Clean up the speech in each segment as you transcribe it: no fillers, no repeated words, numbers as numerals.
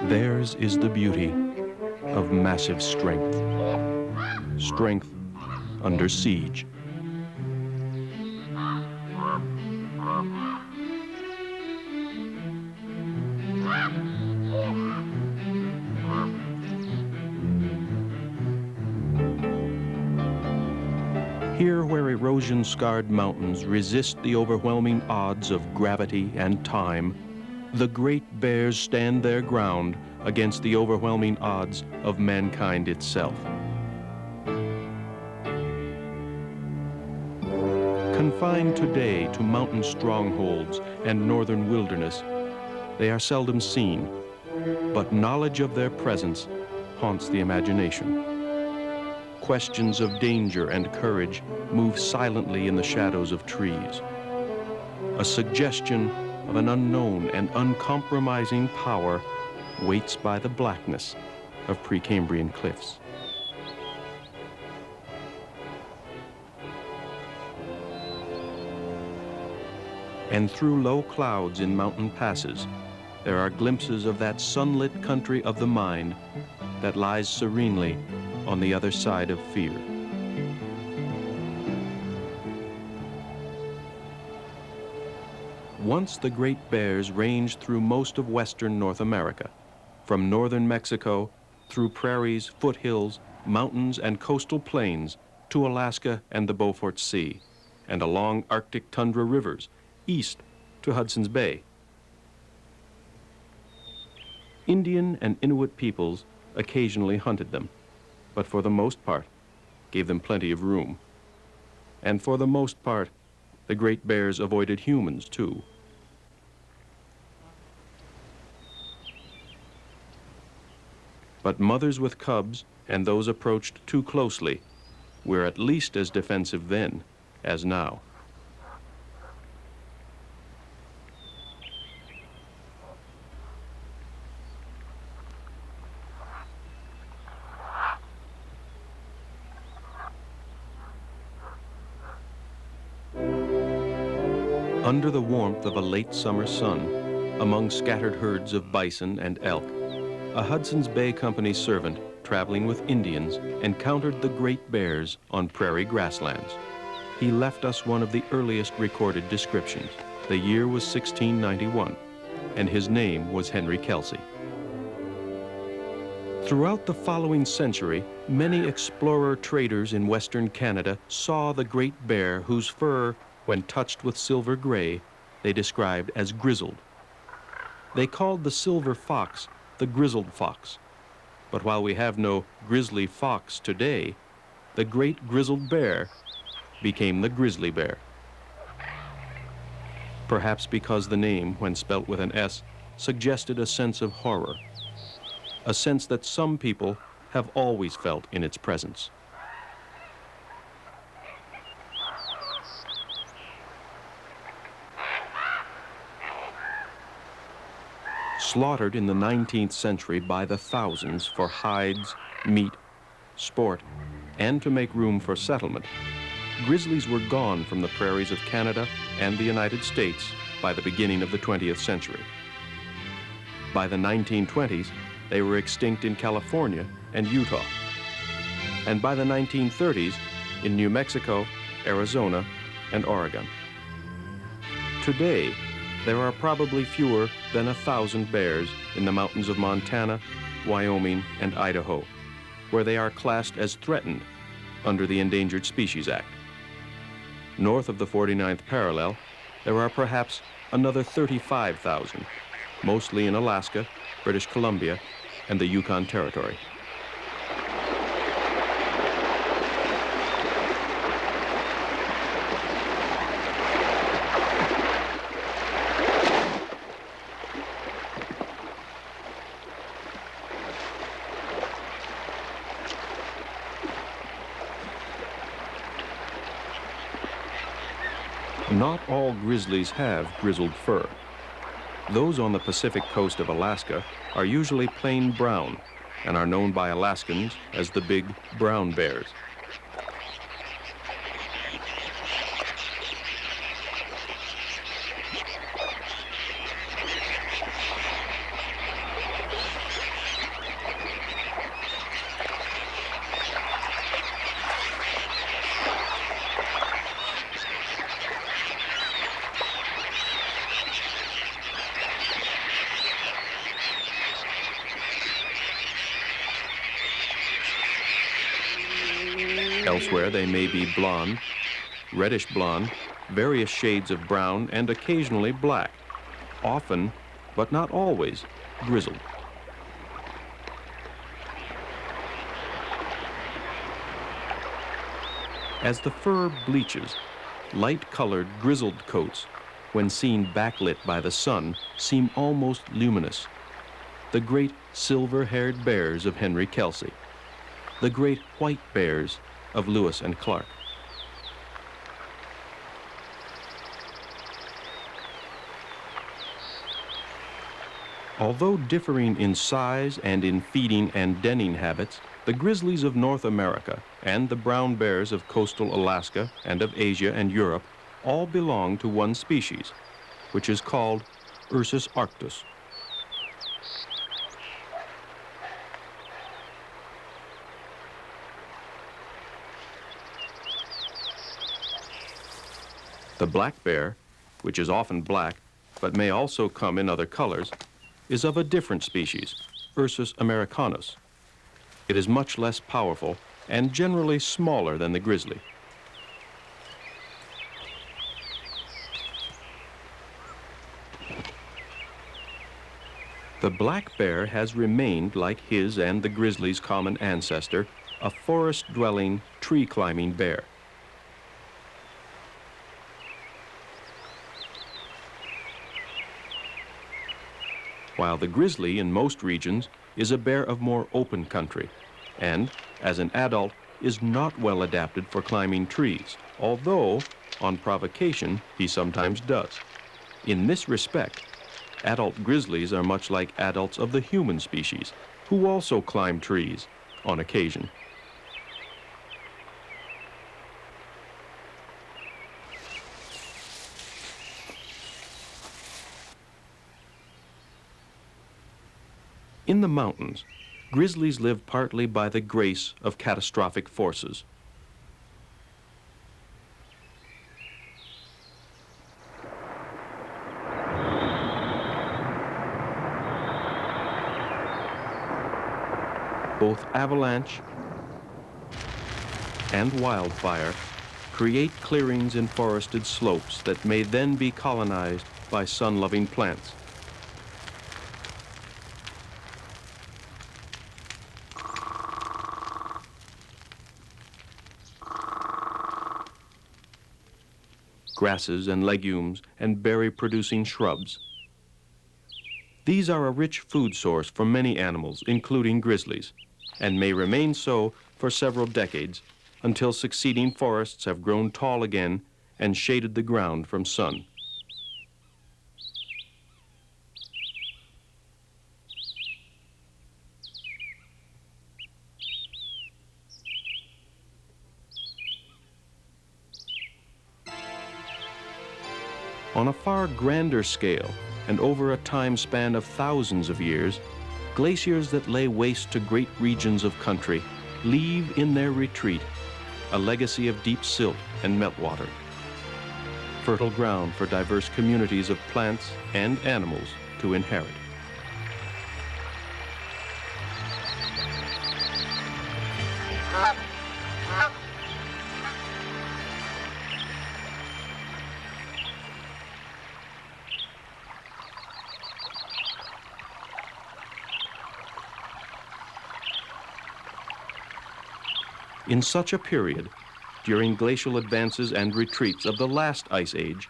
Theirs is the beauty of massive strength. Strength under siege. Here, where erosion-scarred mountains resist the overwhelming odds of gravity and time, the great bears stand their ground against the overwhelming odds of mankind itself. Confined today to mountain strongholds and northern wilderness, they are seldom seen, but knowledge of their presence haunts the imagination. Questions of danger and courage move silently in the shadows of trees. A suggestion of an unknown and uncompromising power waits by the blackness of Precambrian cliffs. And through low clouds in mountain passes, there are glimpses of that sunlit country of the mind that lies serenely on the other side of fear. Once the great bears ranged through most of western North America, from northern Mexico through prairies, foothills, mountains, and coastal plains to Alaska and the Beaufort Sea, and along Arctic tundra rivers, east to Hudson's Bay. Indian and Inuit peoples occasionally hunted them, but for the most part gave them plenty of room. And for the most part, the great bears avoided humans too. But mothers with cubs and those approached too closely were at least as defensive then as now. Under the warmth of a late summer sun, among scattered herds of bison and elk, a Hudson's Bay Company servant traveling with Indians encountered the great bears on prairie grasslands. He left us one of the earliest recorded descriptions. The year was 1691, and his name was Henry Kelsey. Throughout the following century, many explorer traders in Western Canada saw the great bear whose fur, when touched with silver gray, they described as grizzled. They called the silver fox the grizzled fox. But while we have no grizzly fox today, the great grizzled bear became the grizzly bear. Perhaps because the name, when spelt with an S, suggested a sense of horror, a sense that some people have always felt in its presence. Slaughtered in the 19th century by the thousands for hides, meat, sport, and to make room for settlement, grizzlies were gone from the prairies of Canada and the United States by the beginning of the 20th century. By the 1920s, they were extinct in California and Utah. And by the 1930s, in New Mexico, Arizona, and Oregon. Today, there are probably fewer than 1,000 bears in the mountains of Montana, Wyoming, and Idaho, where they are classed as threatened under the Endangered Species Act. North of the 49th parallel, there are perhaps another 35,000, mostly in Alaska, British Columbia, and the Yukon Territory. Not all grizzlies have grizzled fur. Those on the Pacific coast of Alaska are usually plain brown and are known by Alaskans as the big brown bears. Elsewhere, they may be blonde, reddish blonde, various shades of brown, and occasionally black, often, but not always, grizzled. As the fur bleaches, light-colored grizzled coats, when seen backlit by the sun, seem almost luminous. The great silver-haired bears of Henry Kelsey, the great white bears of Lewis and Clark. Although differing in size and in feeding and denning habits, the grizzlies of North America and the brown bears of coastal Alaska and of Asia and Europe all belong to one species, which is called Ursus arctos. The black bear, which is often black, but may also come in other colors, is of a different species, Ursus americanus. It is much less powerful and generally smaller than the grizzly. The black bear has remained, like his and the grizzly's common ancestor, a forest-dwelling, tree-climbing bear. While the grizzly in most regions is a bear of more open country and, as an adult, is not well adapted for climbing trees, although, on provocation, he sometimes does. In this respect, adult grizzlies are much like adults of the human species, who also climb trees on occasion. In the mountains, grizzlies live partly by the grace of catastrophic forces. Both avalanche and wildfire create clearings in forested slopes that may then be colonized by sun-loving plants. Grasses and legumes and berry-producing shrubs. These are a rich food source for many animals, including grizzlies, and may remain so for several decades until succeeding forests have grown tall again and shaded the ground from sun. On a far grander scale, and over a time span of thousands of years, glaciers that lay waste to great regions of country leave in their retreat a legacy of deep silt and meltwater, fertile ground for diverse communities of plants and animals to inherit. In such a period, during glacial advances and retreats of the last ice age,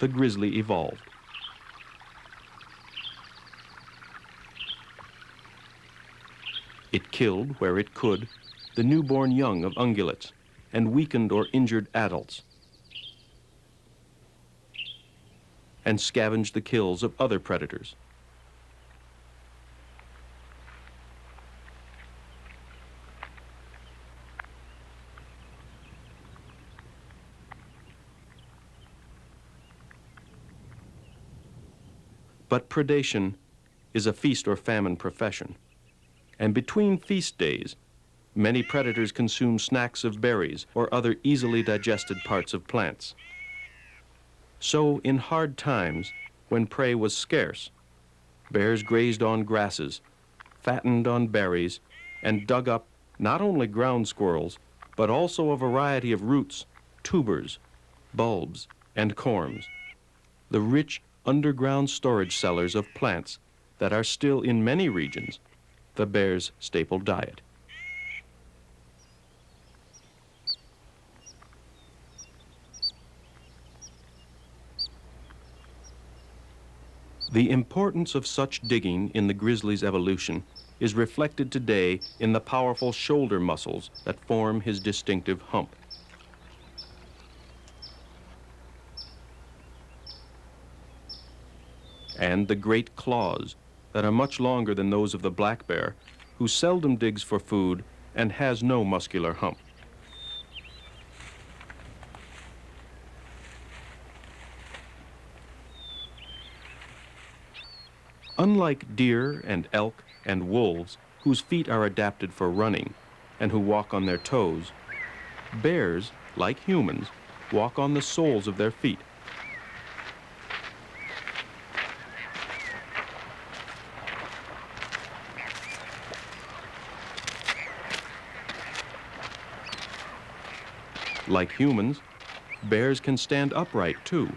the grizzly evolved. It killed, where it could, the newborn young of ungulates and weakened or injured adults, and scavenged the kills of other predators. But predation is a feast or famine profession, and between feast days, many predators consume snacks of berries or other easily digested parts of plants. So in hard times, when prey was scarce, bears grazed on grasses, fattened on berries, and dug up not only ground squirrels, but also a variety of roots, tubers, bulbs, and corms, the rich underground storage cellars of plants that are still in many regions the bear's staple diet. The importance of such digging in the grizzly's evolution is reflected today in the powerful shoulder muscles that form his distinctive hump. And the great claws that are much longer than those of the black bear, who seldom digs for food and has no muscular hump. Unlike deer and elk and wolves, whose feet are adapted for running and who walk on their toes, bears, like humans, walk on the soles of their feet. Like humans, bears can stand upright too,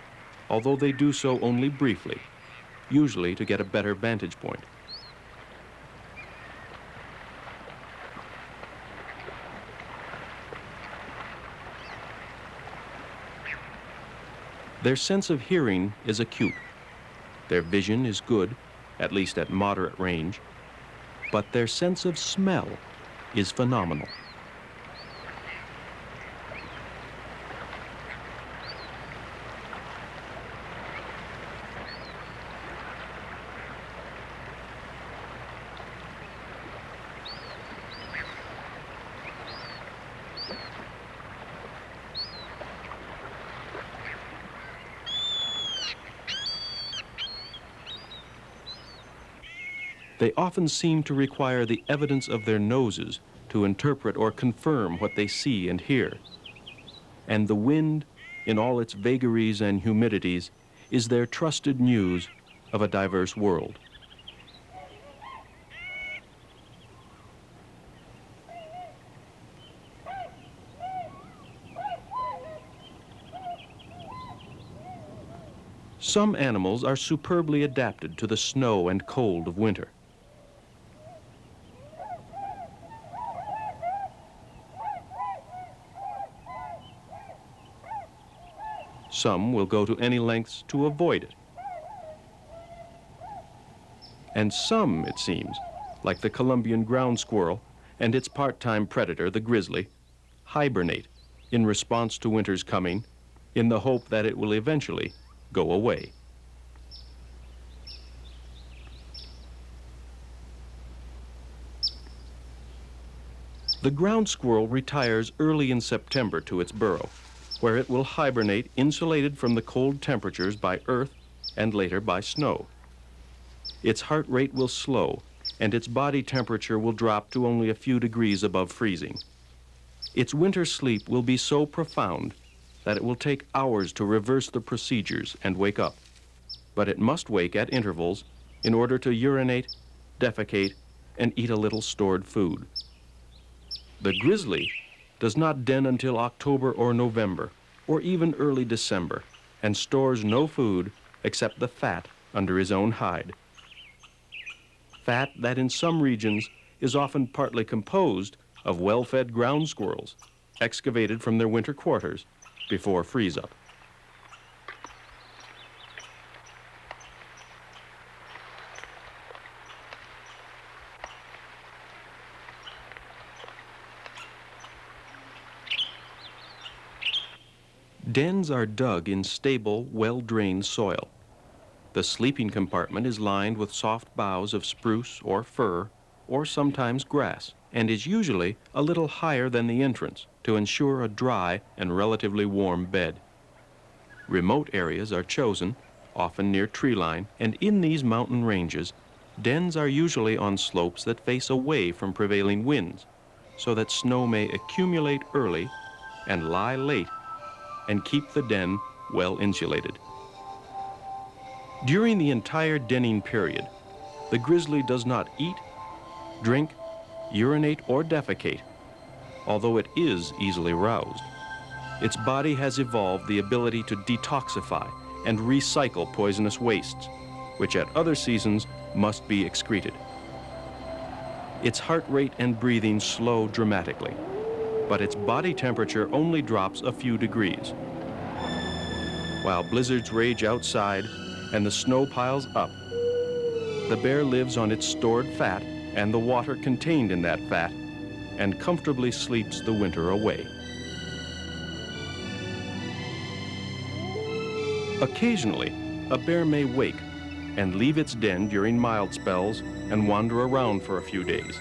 although they do so only briefly, usually to get a better vantage point. Their sense of hearing is acute. Their vision is good, at least at moderate range, but their sense of smell is phenomenal. They often seem to require the evidence of their noses to interpret or confirm what they see and hear. And the wind, in all its vagaries and humidities, is their trusted news of a diverse world. Some animals are superbly adapted to the snow and cold of winter. Some will go to any lengths to avoid it. And some, it seems, like the Colombian ground squirrel and its part-time predator, the grizzly, hibernate in response to winter's coming in the hope that it will eventually go away. The ground squirrel retires early in September to its burrow. where it will hibernate insulated from the cold temperatures by earth and later by snow. Its heart rate will slow, and its body temperature will drop to only a few degrees above freezing. Its winter sleep will be so profound that it will take hours to reverse the procedures and wake up. But it must wake at intervals in order to urinate, defecate, and eat a little stored food. The grizzly does not den until October or November, or even early December, and stores no food except the fat under his own hide. Fat that in some regions is often partly composed of well-fed ground squirrels, excavated from their winter quarters before freeze-up. Dens are dug in stable, well-drained soil. The sleeping compartment is lined with soft boughs of spruce or fir, or sometimes grass, and is usually a little higher than the entrance to ensure a dry and relatively warm bed. Remote areas are chosen, often near tree line, and in these mountain ranges, dens are usually on slopes that face away from prevailing winds, so that snow may accumulate early and lie late and keep the den well insulated. During the entire denning period, the grizzly does not eat, drink, urinate, or defecate, although it is easily roused. Its body has evolved the ability to detoxify and recycle poisonous wastes, which at other seasons must be excreted. Its heart rate and breathing slow dramatically, but its body temperature only drops a few degrees. While blizzards rage outside and the snow piles up, the bear lives on its stored fat and the water contained in that fat, and comfortably sleeps the winter away. Occasionally, a bear may wake and leave its den during mild spells and wander around for a few days.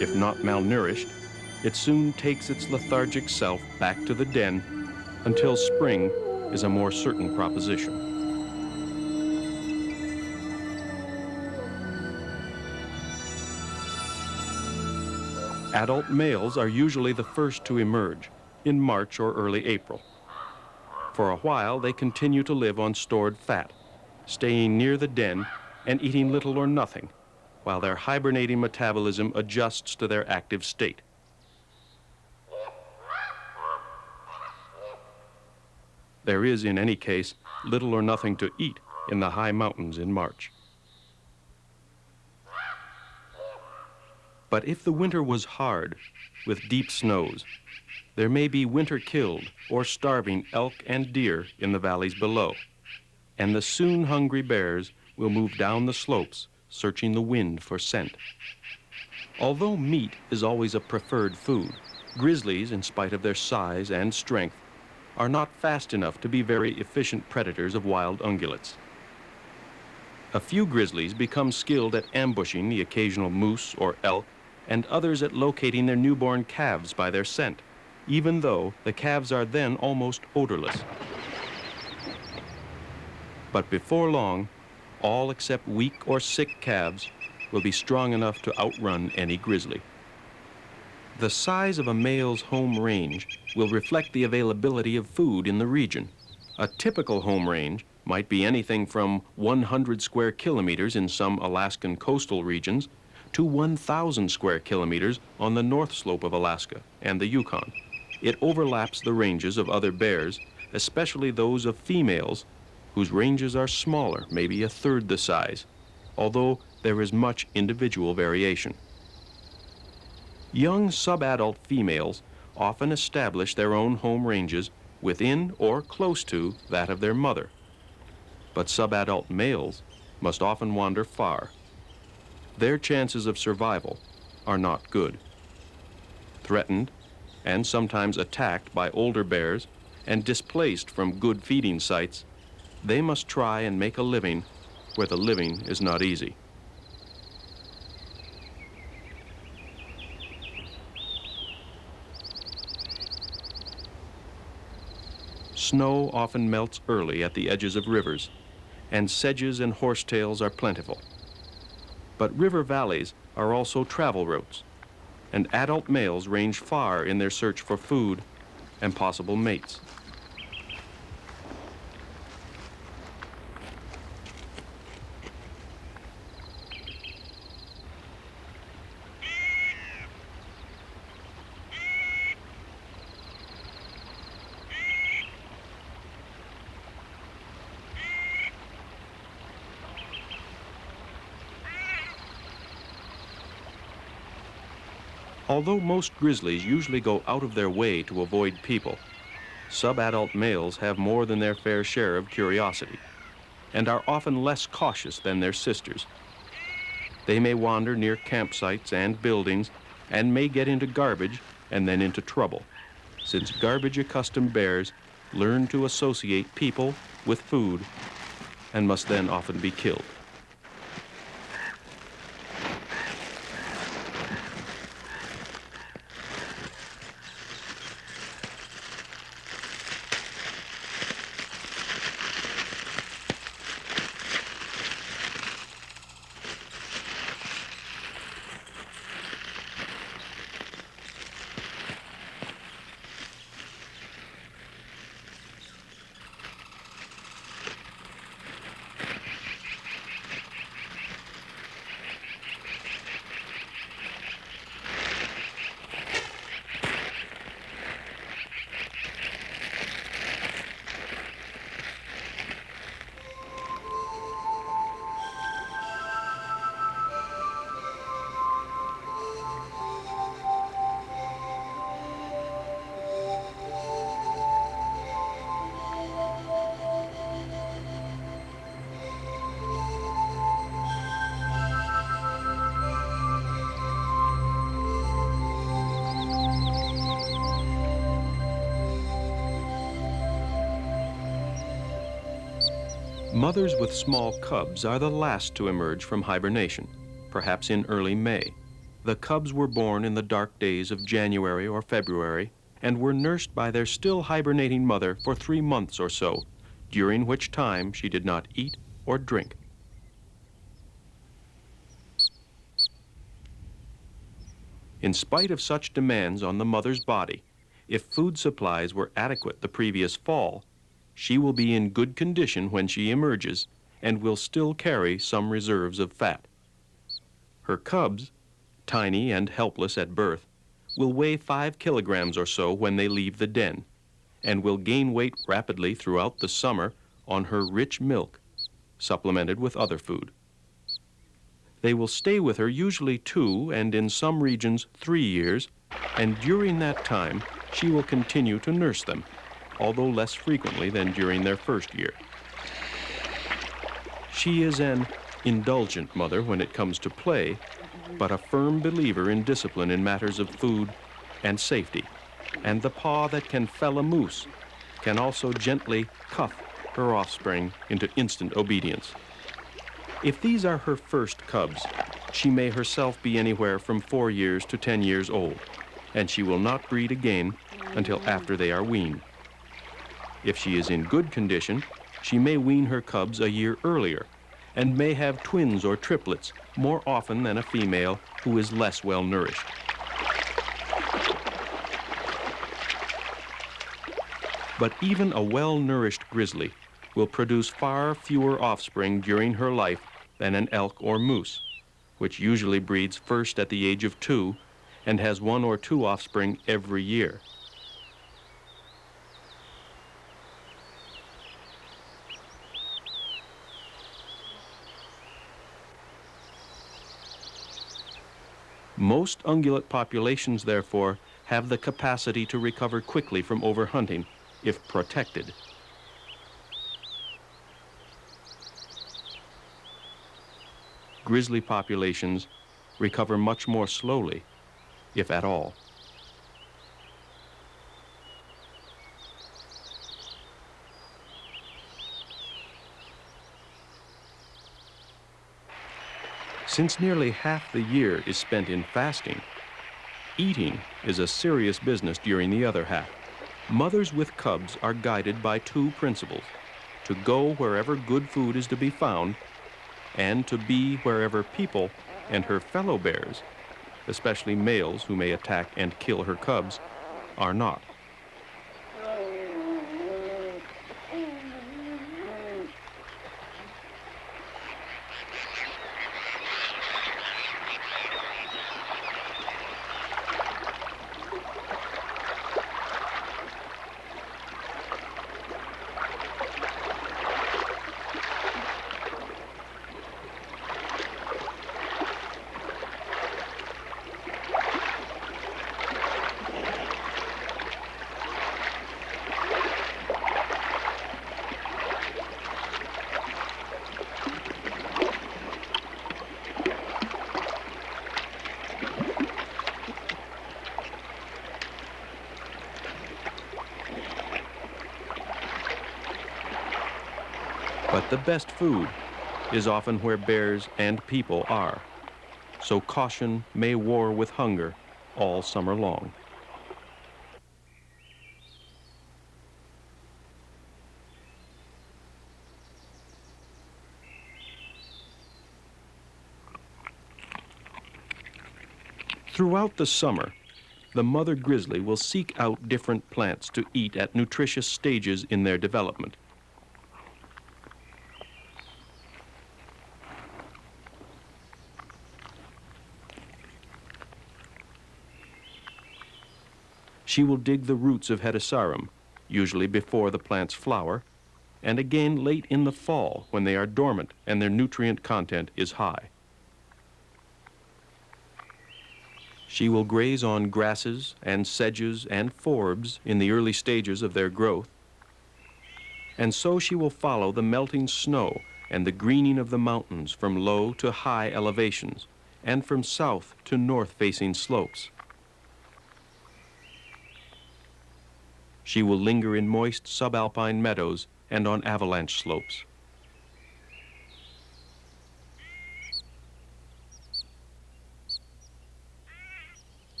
If not malnourished, it soon takes its lethargic self back to the den until spring is a more certain proposition. Adult males are usually the first to emerge in March or early April. For a while, they continue to live on stored fat, staying near the den and eating little or nothing, while their hibernating metabolism adjusts to their active state. There is, in any case, little or nothing to eat in the high mountains in March. But if the winter was hard, with deep snows, there may be winter-killed or starving elk and deer in the valleys below, and the soon hungry bears will move down the slopes, searching the wind for scent. Although meat is always a preferred food, grizzlies, in spite of their size and strength, are not fast enough to be very efficient predators of wild ungulates. A few grizzlies become skilled at ambushing the occasional moose or elk, and others at locating their newborn calves by their scent, even though the calves are then almost odorless. But before long, all except weak or sick calves will be strong enough to outrun any grizzly. The size of a male's home range will reflect the availability of food in the region. A typical home range might be anything from 100 square kilometers in some Alaskan coastal regions to 1,000 square kilometers on the north slope of Alaska and the Yukon. It overlaps the ranges of other bears, especially those of females, whose ranges are smaller, maybe a third the size, although there is much individual variation. Young subadult females often establish their own home ranges within or close to that of their mother. But subadult males must often wander far. Their chances of survival are not good. Threatened and sometimes attacked by older bears and displaced from good feeding sites, they must try and make a living where the living is not easy. Snow often melts early at the edges of rivers, and sedges and horsetails are plentiful. But river valleys are also travel routes, and adult males range far in their search for food and possible mates. Although most grizzlies usually go out of their way to avoid people, subadult males have more than their fair share of curiosity and are often less cautious than their sisters. They may wander near campsites and buildings and may get into garbage and then into trouble, since garbage-accustomed bears learn to associate people with food and must then often be killed. Mothers with small cubs are the last to emerge from hibernation, perhaps in early May. The cubs were born in the dark days of January or February and were nursed by their still hibernating mother for 3 months or so, during which time she did not eat or drink. In spite of such demands on the mother's body, if food supplies were adequate the previous fall, she will be in good condition when she emerges and will still carry some reserves of fat. Her cubs, tiny and helpless at birth, will weigh 5 kilograms or so when they leave the den and will gain weight rapidly throughout the summer on her rich milk, supplemented with other food. They will stay with her usually 2 and in some regions 3 years, and during that time she will continue to nurse them, although less frequently than during their first year. She is an indulgent mother when it comes to play, but a firm believer in discipline in matters of food and safety, and the paw that can fell a moose can also gently cuff her offspring into instant obedience. If these are her first cubs, she may herself be anywhere from 4 years to 10 years old, and she will not breed again until after they are weaned. If she is in good condition, she may wean her cubs a year earlier and may have twins or triplets more often than a female who is less well nourished. But even a well-nourished grizzly will produce far fewer offspring during her life than an elk or moose, which usually breeds first at the age of 2 and has 1 or 2 offspring every year. Most ungulate populations, therefore, have the capacity to recover quickly from overhunting if protected. Grizzly populations recover much more slowly, if at all. Since nearly half the year is spent in fasting, eating is a serious business during the other half. Mothers with cubs are guided by two principles: to go wherever good food is to be found, and to be wherever people and her fellow bears, especially males who may attack and kill her cubs, are not. But the best food is often where bears and people are. So caution may war with hunger all summer long. Throughout the summer, the mother grizzly will seek out different plants to eat at nutritious stages in their development. She will dig the roots of hetesarum, usually before the plants flower, and again late in the fall when they are dormant and their nutrient content is high. She will graze on grasses and sedges and forbs in the early stages of their growth, and so she will follow the melting snow and the greening of the mountains from low to high elevations and from south to north-facing slopes. She will linger in moist subalpine meadows and on avalanche slopes.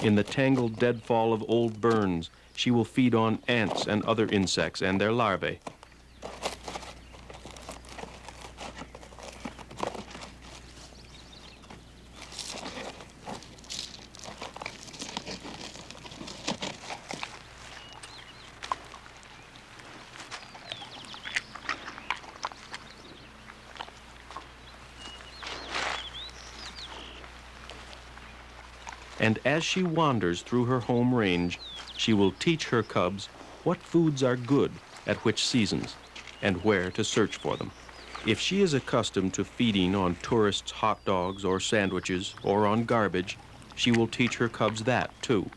In the tangled deadfall of old burns, she will feed on ants and other insects and their larvae. And as she wanders through her home range, she will teach her cubs what foods are good at which seasons and where to search for them. If she is accustomed to feeding on tourists' hot dogs or sandwiches or on garbage, she will teach her cubs that too,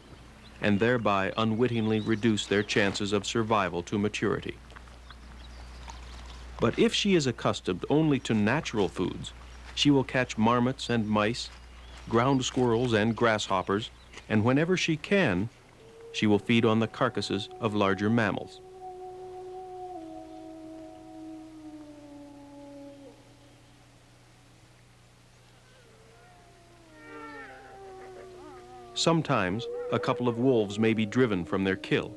and thereby unwittingly reduce their chances of survival to maturity. But if she is accustomed only to natural foods, she will catch marmots and mice, ground squirrels and grasshoppers, and whenever she can, she will feed on the carcasses of larger mammals. Sometimes a couple of wolves may be driven from their kill,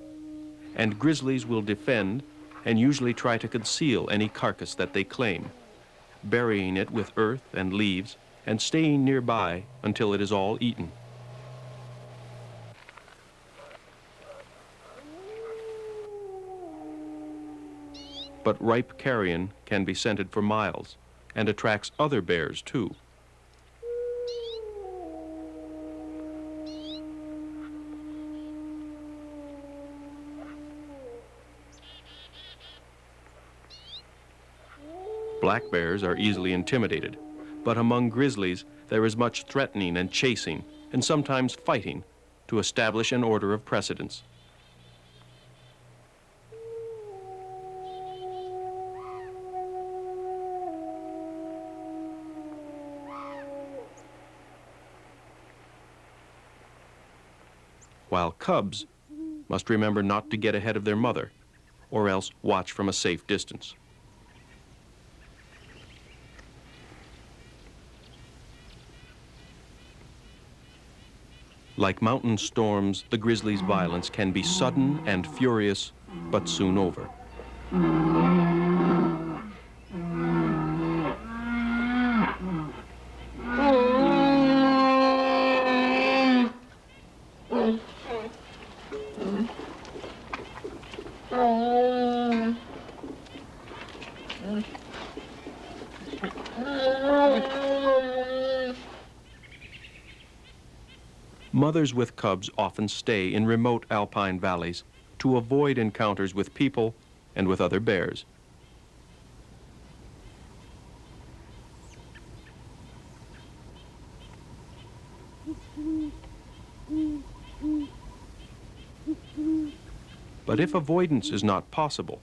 and grizzlies will defend and usually try to conceal any carcass that they claim, burying it with earth and leaves and staying nearby until it is all eaten. But ripe carrion can be scented for miles and attracts other bears too. Black bears are easily intimidated, but among grizzlies there is much threatening and chasing, and sometimes fighting, to establish an order of precedence. while cubs must remember not to get ahead of their mother, or else watch from a safe distance. Like mountain storms, the grizzly's violence can be sudden and furious, but soon over. Mothers with cubs often stay in remote alpine valleys to avoid encounters with people and with other bears. But if avoidance is not possible,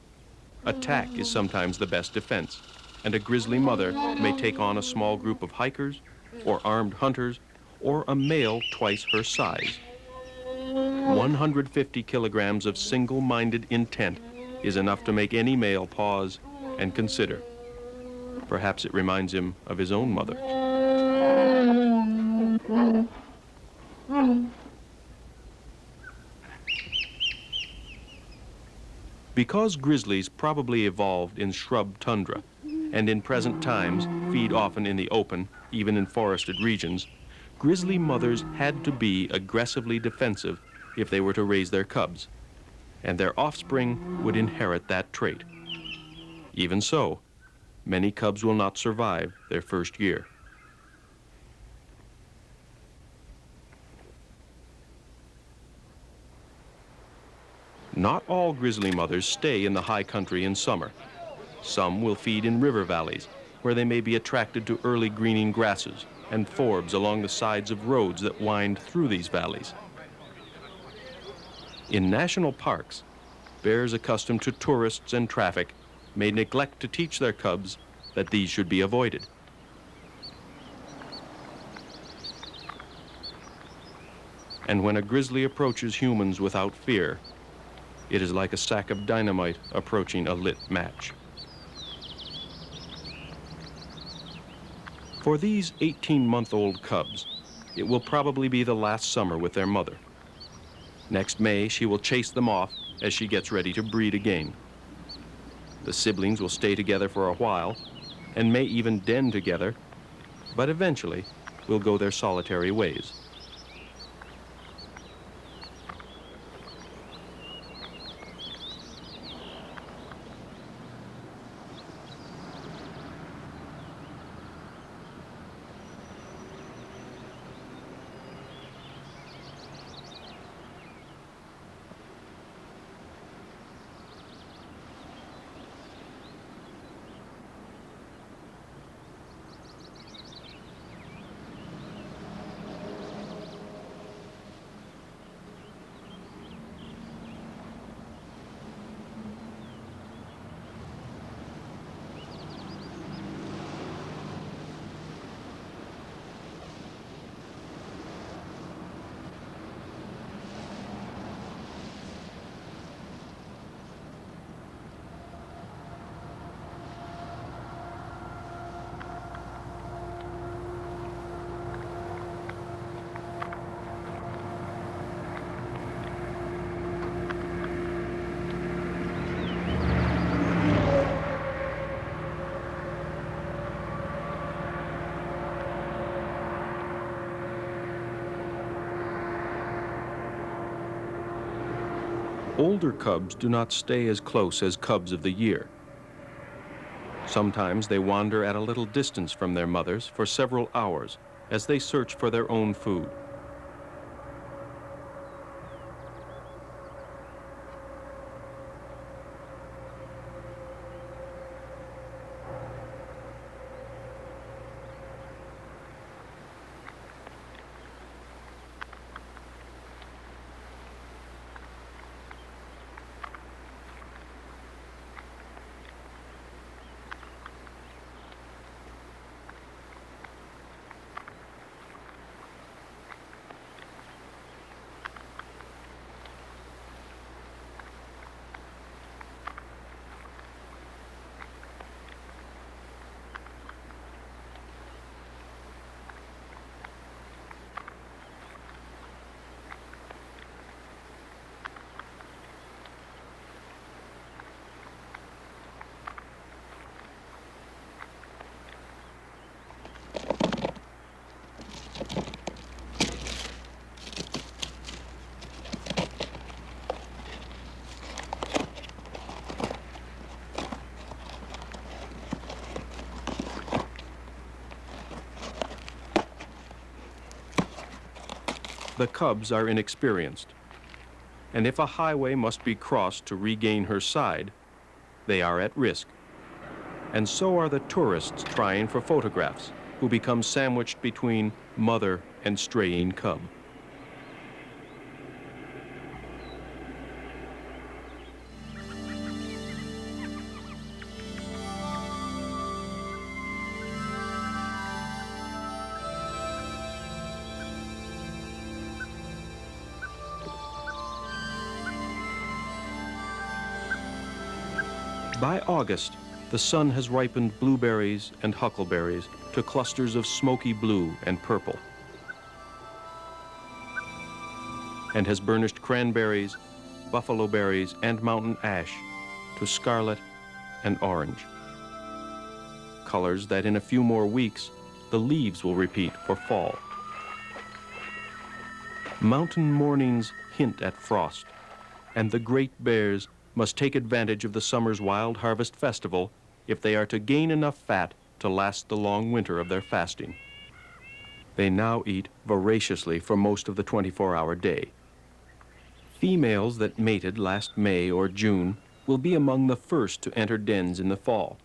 attack is sometimes the best defense, and a grizzly mother may take on a small group of hikers or armed hunters or a male twice her size. 150 kilograms of single-minded intent is enough to make any male pause and consider. Perhaps it reminds him of his own mother. Because grizzlies probably evolved in shrub tundra, and in present times feed often in the open, even in forested regions, grizzly mothers had to be aggressively defensive if they were to raise their cubs, and their offspring would inherit that trait. Even so, many cubs will not survive their first year. Not all grizzly mothers stay in the high country in summer. Some will feed in river valleys, where they may be attracted to early greening grasses and forbs along the sides of roads that wind through these valleys. In national parks, bears accustomed to tourists and traffic may neglect to teach their cubs that these should be avoided. And when a grizzly approaches humans without fear, it is like a sack of dynamite approaching a lit match. For these 18-month-old cubs, it will probably be the last summer with their mother. Next May, she will chase them off as she gets ready to breed again. The siblings will stay together for a while and may even den together, but eventually will go their solitary ways. Older cubs do not stay as close as cubs of the year. Sometimes they wander at a little distance from their mothers for several hours as they search for their own food. The cubs are inexperienced, and if a highway must be crossed to regain her side, they are at risk. And so are the tourists trying for photographs, who become sandwiched between mother and straying cub. By August, the sun has ripened blueberries and huckleberries to clusters of smoky blue and purple, and has burnished cranberries, buffalo berries, and mountain ash to scarlet and orange, colors that in a few more weeks the leaves will repeat for fall. Mountain mornings hint at frost, and the great bears must take advantage of the summer's wild harvest festival if they are to gain enough fat to last the long winter of their fasting. They now eat voraciously for most of the 24-hour day. Females that mated last May or June will be among the first to enter dens in the fall,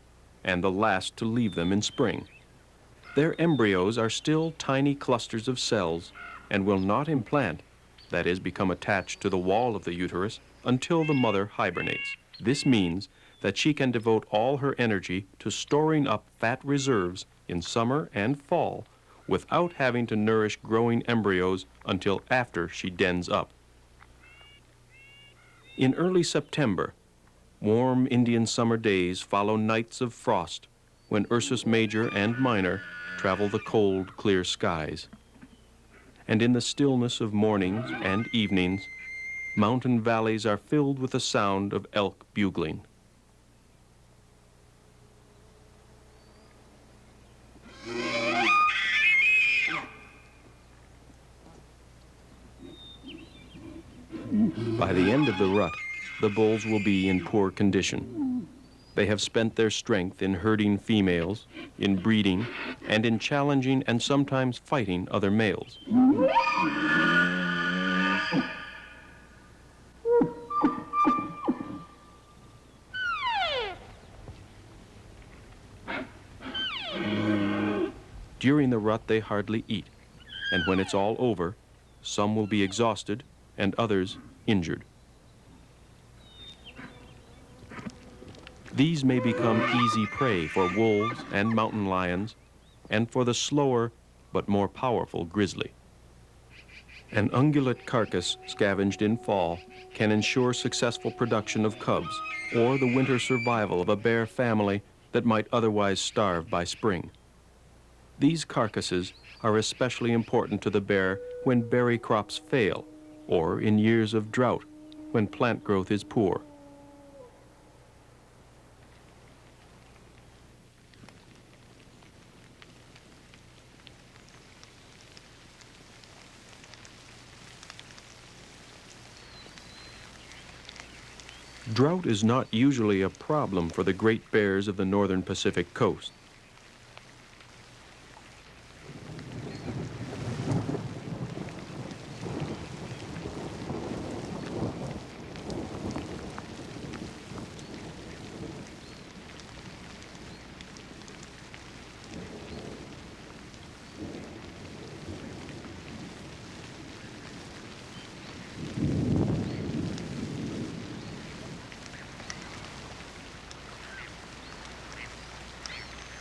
and the last to leave them in spring. Their embryos are still tiny clusters of cells and will not implant, that is, become attached to the wall of the uterus, until the mother hibernates. This means that she can devote all her energy to storing up fat reserves in summer and fall without having to nourish growing embryos until after she dens up. In early September, warm Indian summer days follow nights of frost when Ursus Major and Minor travel the cold, clear skies. And in the stillness of mornings and evenings, mountain valleys are filled with the sound of elk bugling. By the end of the rut, the bulls will be in poor condition. They have spent their strength in herding females, in breeding, and in challenging and sometimes fighting other males. During the rut, they hardly eat, and when it's all over, some will be exhausted and others injured. These may become easy prey for wolves and mountain lions, and for the slower but more powerful grizzly. An ungulate carcass scavenged in fall can ensure successful production of cubs or the winter survival of a bear family that might otherwise starve by spring. These carcasses are especially important to the bear when berry crops fail or in years of drought when plant growth is poor. Drought is not usually a problem for the great bears of the northern Pacific coast.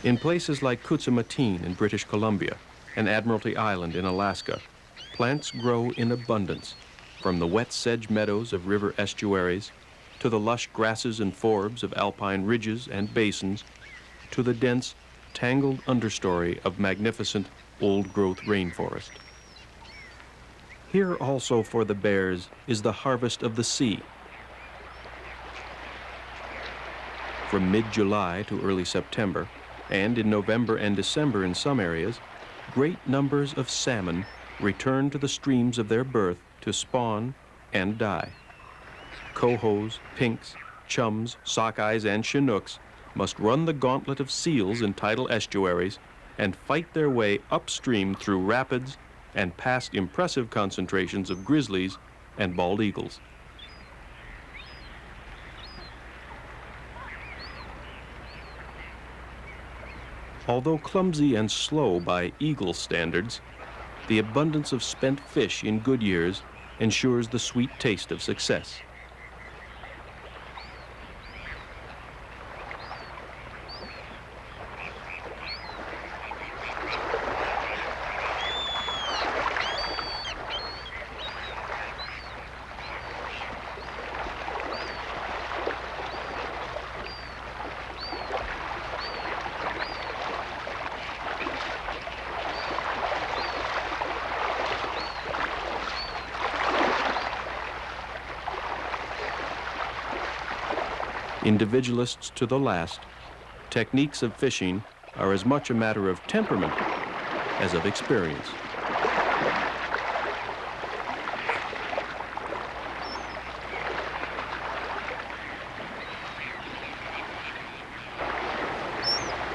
In places like Kutsumateen in British Columbia and Admiralty Island in Alaska, plants grow in abundance, from the wet sedge meadows of river estuaries to the lush grasses and forbs of alpine ridges and basins to the dense, tangled understory of magnificent old-growth rainforest. Here also for the bears is the harvest of the sea. From mid-July to early September, and in November and December in some areas, great numbers of salmon return to the streams of their birth to spawn and die. Cohos, pinks, chums, sockeyes, and chinooks must run the gauntlet of seals in tidal estuaries and fight their way upstream through rapids and past impressive concentrations of grizzlies and bald eagles. Although clumsy and slow by eagle standards, the abundance of spent fish in good years ensures the sweet taste of success. Individualists to the last, techniques of fishing are as much a matter of temperament as of experience.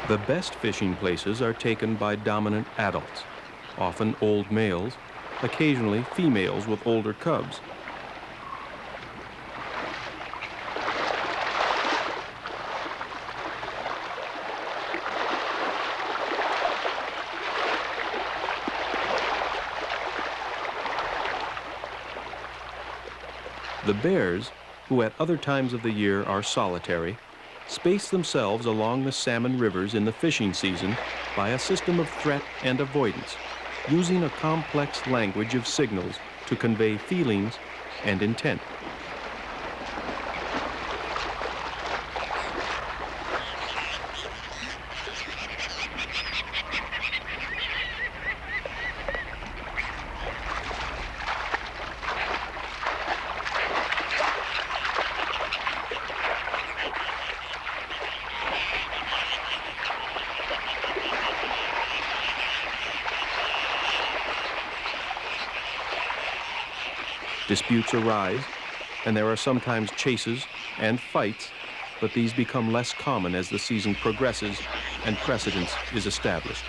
The best fishing places are taken by dominant adults, often old males, occasionally females with older cubs. The bears, who at other times of the year are solitary, space themselves along the salmon rivers in the fishing season by a system of threat and avoidance, using a complex language of signals to convey feelings and intent. Disputes arise, and there are sometimes chases and fights, but these become less common as the season progresses and precedence is established.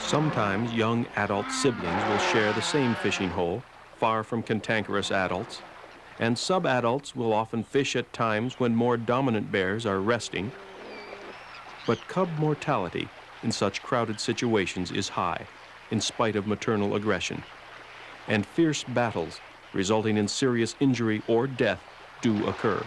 Sometimes young adult siblings will share the same fishing hole, far from cantankerous adults, and sub-adults will often fish at times when more dominant bears are resting. But cub mortality in such crowded situations is high, in spite of maternal aggression, and fierce battles resulting in serious injury or death do occur.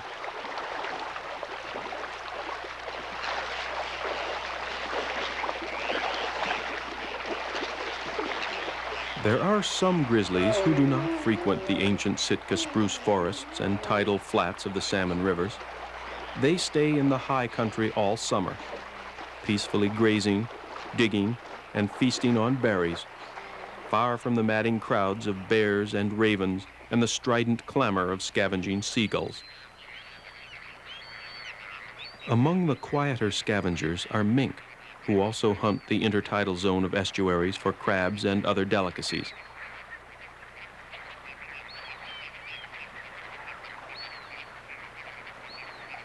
There are some grizzlies who do not frequent the ancient Sitka spruce forests and tidal flats of the salmon rivers. They stay in the high country all summer, peacefully grazing, digging, and feasting on berries, far from the madding crowds of bears and ravens and the strident clamor of scavenging seagulls. Among the quieter scavengers are mink, who also hunt the intertidal zone of estuaries for crabs and other delicacies.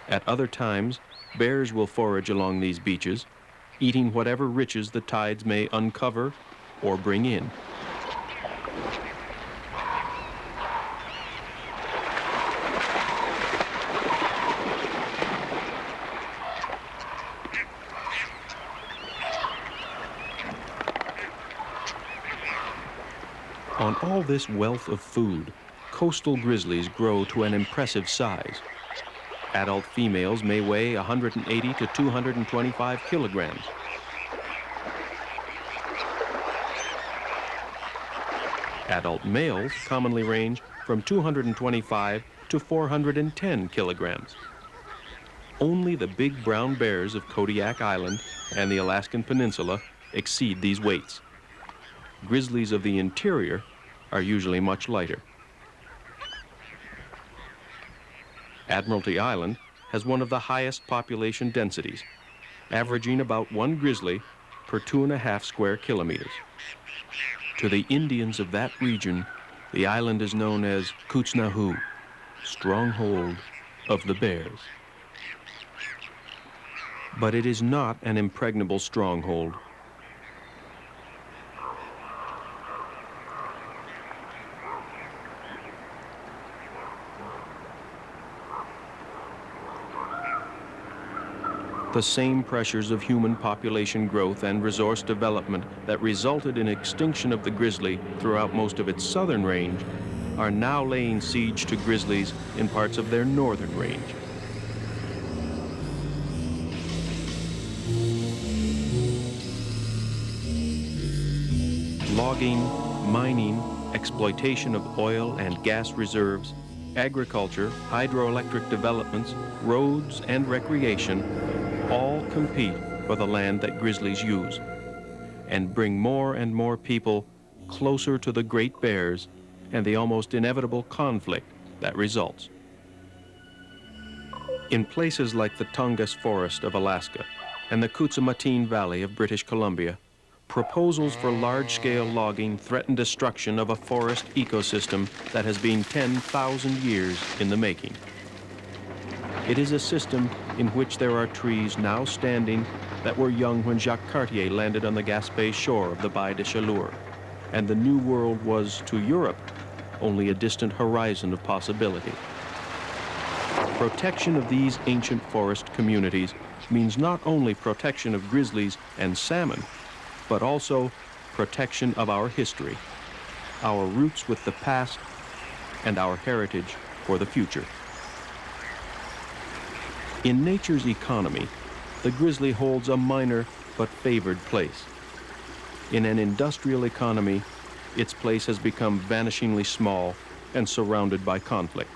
At other times, bears will forage along these beaches, eating whatever riches the tides may uncover or bring in. On all this wealth of food, coastal grizzlies grow to an impressive size. Adult females may weigh 180 to 225 kilograms. Adult males commonly range from 225 to 410 kilograms. Only the big brown bears of Kodiak Island and the Alaskan Peninsula exceed these weights. Grizzlies of the interior are usually much lighter. Admiralty Island has one of the highest population densities, averaging about 1 grizzly per 2.5 square kilometers. To the Indians of that region, the island is known as Kutsnahu, stronghold of the bears. But it is not an impregnable stronghold. The same pressures of human population growth and resource development that resulted in extinction of the grizzly throughout most of its southern range are now laying siege to grizzlies in parts of their northern range. Logging, mining, exploitation of oil and gas reserves, agriculture, hydroelectric developments, roads, and recreation all compete for the land that grizzlies use and bring more and more people closer to the great bears and the almost inevitable conflict that results. In places like the Tongass Forest of Alaska and the Kutsumateen Valley of British Columbia, proposals for large-scale logging threaten destruction of a forest ecosystem that has been 10,000 years in the making. It is a system in which there are trees now standing that were young when Jacques Cartier landed on the Gaspé shore of the Baie de Chaleur, and the New World was, to Europe, only a distant horizon of possibility. Protection of these ancient forest communities means not only protection of grizzlies and salmon, but also protection of our history, our roots with the past, and our heritage for the future. In nature's economy, the grizzly holds a minor but favored place. In an industrial economy, its place has become vanishingly small and surrounded by conflict.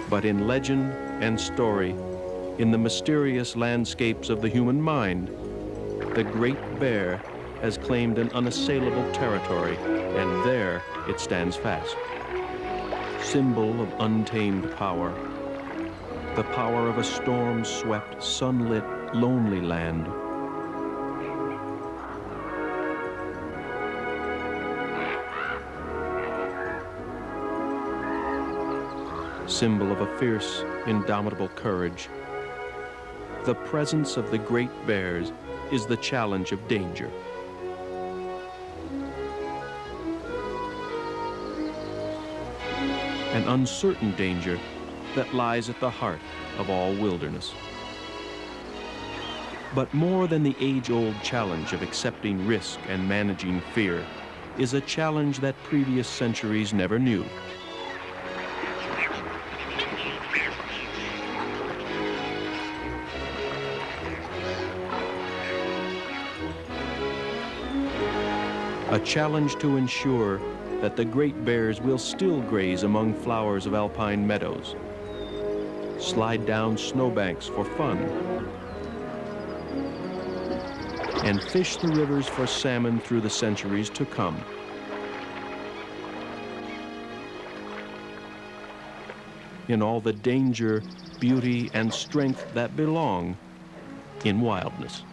But in legend and story, in the mysterious landscapes of the human mind, the great bear has claimed an unassailable territory, and there it stands fast. Symbol of untamed power, the power of a storm-swept, sunlit, lonely land. Symbol of a fierce, indomitable courage. The presence of the great bears is the challenge of danger. An uncertain danger that lies at the heart of all wilderness. But more than the age-old challenge of accepting risk and managing fear is a challenge that previous centuries never knew. A challenge to ensure that the great bears will still graze among flowers of alpine meadows, slide down snowbanks for fun, and fish the rivers for salmon through the centuries to come. in all the danger, beauty, and strength that belong in wildness.